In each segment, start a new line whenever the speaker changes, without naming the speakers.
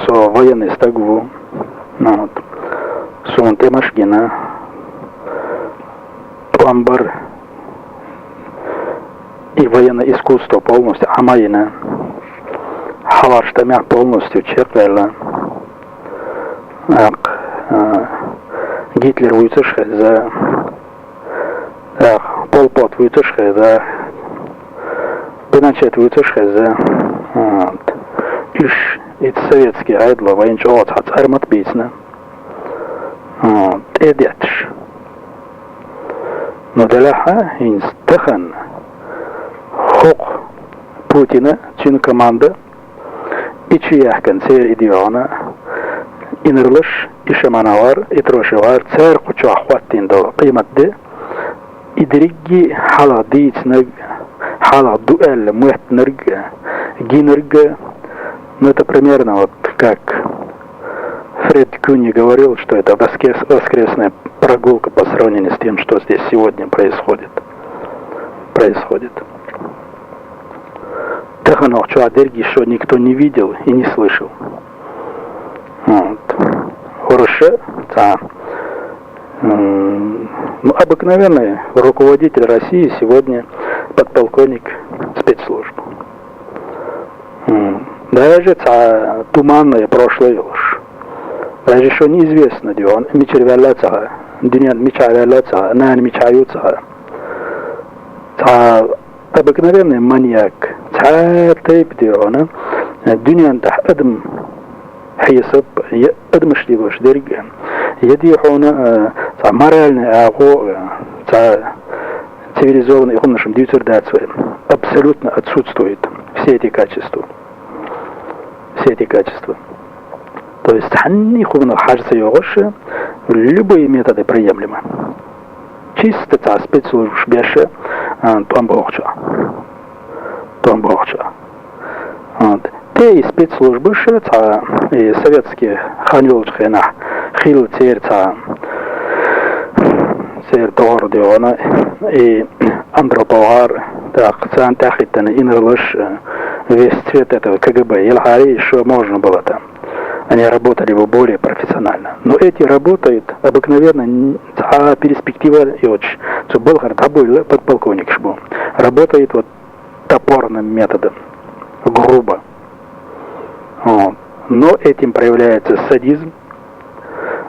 со военной стагу, вот, сунте машгина, амбар и военное искусство полностью, амайна, халаштамя полностью черпала, Гитлер выцешха за Пол Пот выцешха за Пиночет выцешха за Иш и советские айдла военч отхац армат бисна эдетш но даляха инстахан хук Путина чин команда и чияхкан сер идиона инерлыш ишаманавар итрошевар цер куча хваттин до қиматды идригги хала дийцныг хала дуэль мэтнырг гинырг. Ну это примерно вот как Фред Кюни говорил, что это воскресная прогулка по сравнению с тем, что здесь сегодня происходит. Таханов Чуадерги, что никто не видел и не слышал. Вот. Хорошо, обыкновенный руководитель России сегодня подполковник спецслужб. Даже туманное прошлое ложь. Даже еще неизвестно, где он мечервяляться, дюнян мечервяляться, нан мечаются. Обыкновенный маньяк. Тейп, где он, дюнян тахадм حيصب أدمش لي وش درجة يدي حونا моральный агу цивилизованный он нашим дьютер абсолютно отсутствует все эти качества. То есть они хубно хажцы йогоши любые методы приемлемы. Чисто спецслужб беше томбохча. Те и спецслужбы и советские ханюлчхена хил церца цертор диона и антроповар так цантахитан инрлыш весь цвет этого КГБ Елхари еще можно было там. Они работали бы более профессионально. Но эти работают обыкновенно, а перспектива и очень. Цубалхар Табуйла, подполковник Шбу, работает вот топорным методом, грубо. Вот. Но этим проявляется садизм,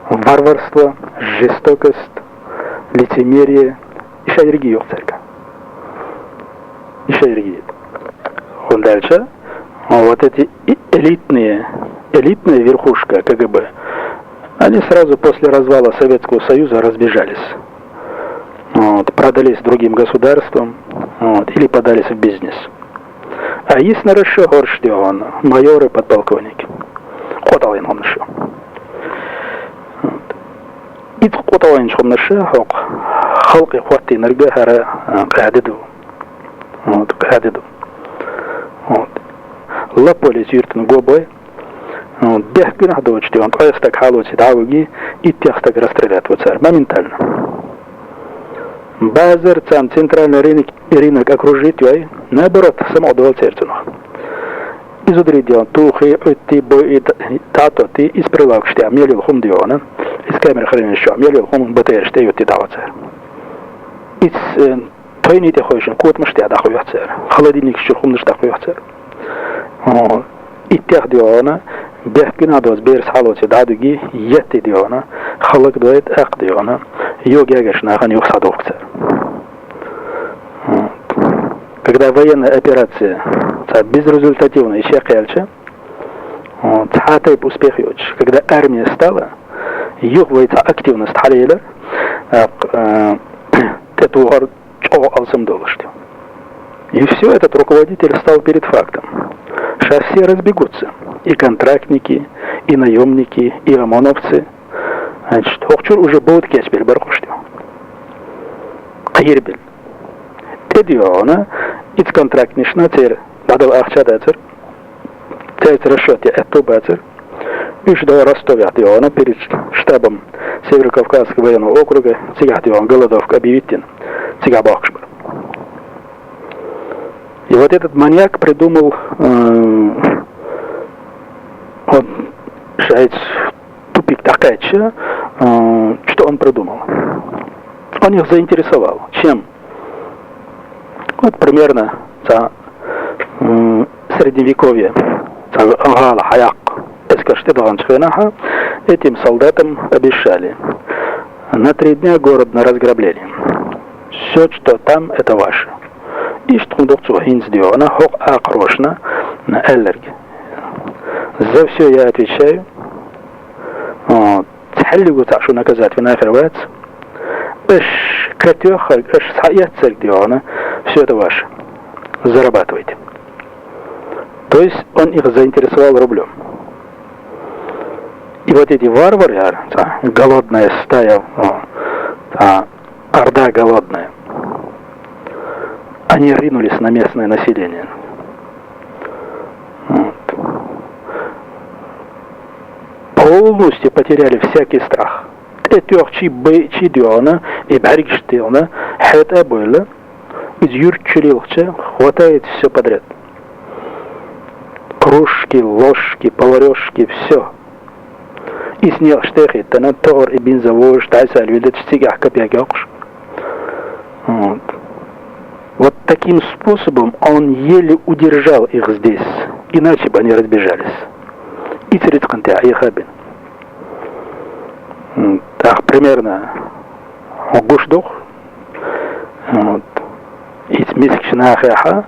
варварство, жестокость, лицемерие и шайрги церковь. Он дальше. Вот эти элитная верхушка КГБ, они сразу после развала Советского Союза разбежались. Вот, продались другим государствам, вот, или подались в бизнес. А есть на Рыше горштион, майоры, подполковники. Хоталин он еще. И хоталин шум на ше, халки хватти нерга хара кадиду. Вот. Лаполи зюртен гобой. Бех гнах дочти, он так халуси дауги и тех так расстрелят в царь моментально. Базар, центральный рынок окружить, наоборот, самоудовол церцуну. Изудрить дело, тухи, ты бой, тато, ты из прилавок штя, мелил хум диона, из камеры хранения еще, мелил хум БТР штя, и ты дал царь. Из той не те ходишь, кот маштя дахуй царь, холодильник еще хум наш дахуй царь. И тех диона, бехки надо сбер схалоти дадуги, ети диона, халак дует ак диона, йоги агашна ханюх садок царь. Когда военная операция безрезультативная и щекельча, успех йоч. Когда армия стала, юхвается активность халейла, тетуар чого алсам долошти. И все, этот руководитель стал перед фактом. Сейчас все разбегутся. И контрактники, и наемники, и ОМОНовцы. Значит, хохчур уже будет кеспель бархушти. Каирбель. Тедиона, из контрактнична цер, бадал ахчадацер, цер расчет я эту бацер, и что Ростовят Диона перед штабом Северо-Кавказского военного округа, цигат Дион голодовка объявитин, цигабахшбар. И вот этот маньяк придумал, он шайц тупик такая, что он придумал. Он их заинтересовал. Чем? Вот примерно средневековье. Этим солдатам обещали на 3 дня город на разграбление. Все, что там, это ваше. И что она хок акрошна на эллерге. За все я отвечаю. تحلقوا تعشوا наказать в нафервац. Катёха, саяцер диона, все это ваше. Зарабатывайте. То есть он их заинтересовал рублем. И вот эти варвары, голодная стая, орда голодная, они ринулись на местное население. Полностью потеряли всякий страх. И баригштилна, это было, хватает все подряд. Кружки, ложки, поварешки, все. И снял штехи, тор и бензовоз, тайса, видит, стигах, копьякёкш. Вот таким способом он еле удержал их здесь, иначе бы они разбежались. И царицканте, а ехабин. Так, примерно гушдух, из мискшнахаха,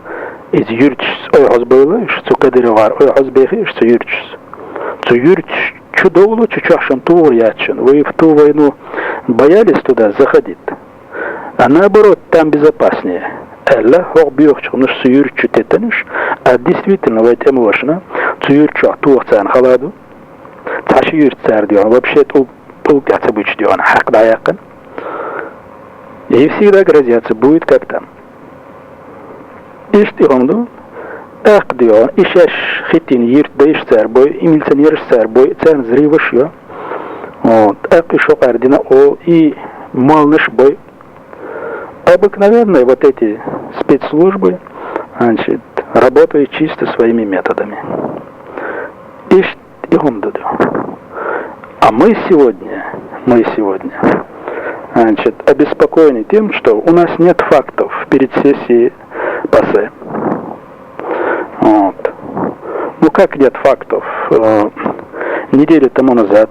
из юрчс ойгоз было, что кадыровар ойгоз бехи, что юрчс. То юрч чудовло, чучашем тур ячен. Вы в ту войну боялись туда заходить. А наоборот, там безопаснее. Элла хоббиохчу, наш суюрчу тетаниш, а действительно в этом важно, суюрчу туахцан халаду, таши юрцар дион, вообще толкаться будет дион, хак даякан. И всегда грозятся, будет как там. Иштихомду, ак дион, ишаш хитин юрт даиш царбой, и милиционер царбой, царн зриваш ее. Вот, ак ишо кардина о, и малныш бой. Обыкновенные вот эти спецслужбы, значит, работают чисто своими методами. А мы сегодня, значит, обеспокоены тем, что у нас нет фактов перед сессией ПАСЕ. Вот. Ну как нет фактов? Неделю тому назад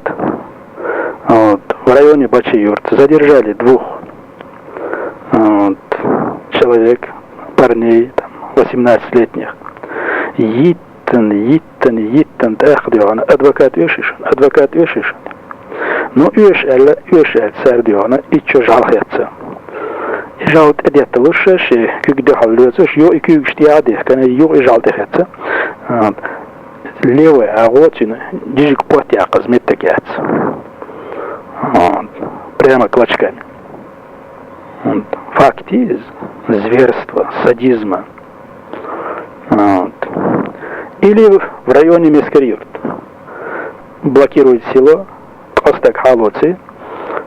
вот, в районе Бачи-Юрт задержали 2 человек, парней, 18-летних. Адвокат вешишен. Ну, вешает царь Диона, и что жалуется? И жалует это лучше, что когда халуется, и когда штиадих, когда и жалуется. Левая, а вот дижик потяг, змет такец. Прямо клочками. Факты зверства, садизма. Вот. Или в районе Мескариюрт. Блокируют село, Костак Халоци,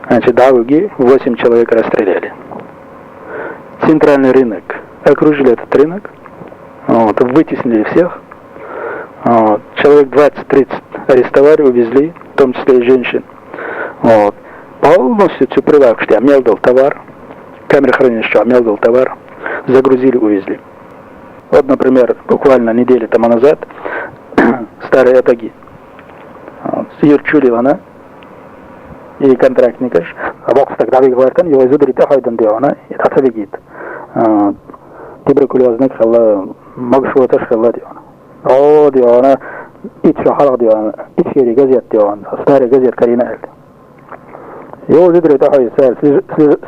значит, дороги, 8 человек расстреляли. Центральный рынок. Окружили этот рынок, вот, вытеснили всех. Вот. Человек 20-30 арестовали, увезли, в том числе и женщин. Вот. Полностью прилавок, что мелдал товар. Камера хранилища мелдал товар, загрузили, увезли. Вот, например, буквально неделю тому назад старые атаги. Юрчулил она и контрактникаш. А бокс тогда говорит, его изудрит ахайдан диона, и так вегит. Туберкулезник хала, магшуата хала диона. О диона, ичо хала диона, ичери газет диона, старый газет Карина Эль. Его изудрит ахайдан,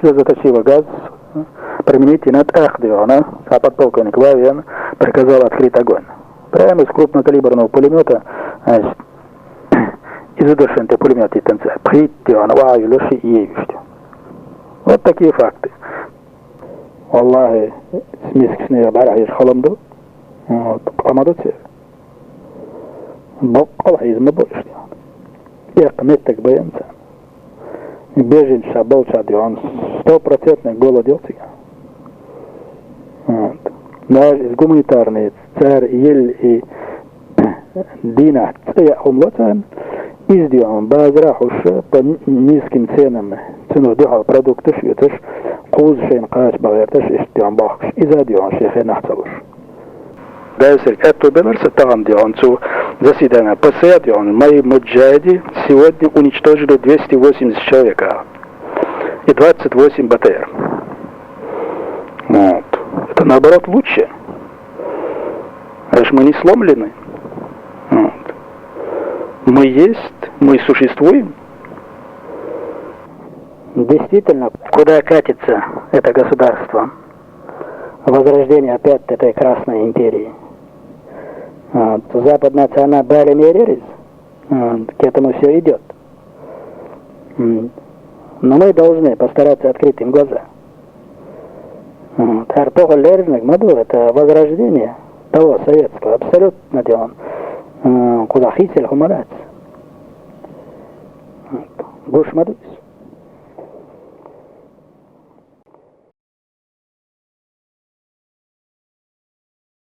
слезоточивый газ, примените над Ахдиона, а подполковник Вавиан приказал открыть огонь. Прямо из крупнокалиберного пулемета, из удушенного пулемета и танца. Придиона, Вави, Леши и Евишти. Вот такие факты. Аллахи, смискшные барахиш халамду, амадоце. Аллахизм больше. Я кметок боянца. Беженца, болчады, он 100% голодился. Вот. Даже гуманитарные царь Ель и Дина, я умлотан, издион базрахуш по низким ценам цену духа продуктов юташ قوز شين قاش بغيرتش اشتيان باخش إذا ديون شيخي نحتوش دايسر كاتو بنرس تغم ديون цу заседание ПС дион мои муджади сегодня уничтожили 280 человек и 28 БТР. Вот. Это наоборот лучше. Аж мы не сломлены. Вот. Мы есть, мы существуем. Действительно, куда катится это государство? Возрождение опять этой Красной империи. Вот. Западная страна Бали Мерерис, к этому все идет. Но мы должны постараться открыть им глаза. Артоха Лерзник Маду — это возрождение того советского, абсолютно делом. Куда хитель хумарец. Гуш Мадуис.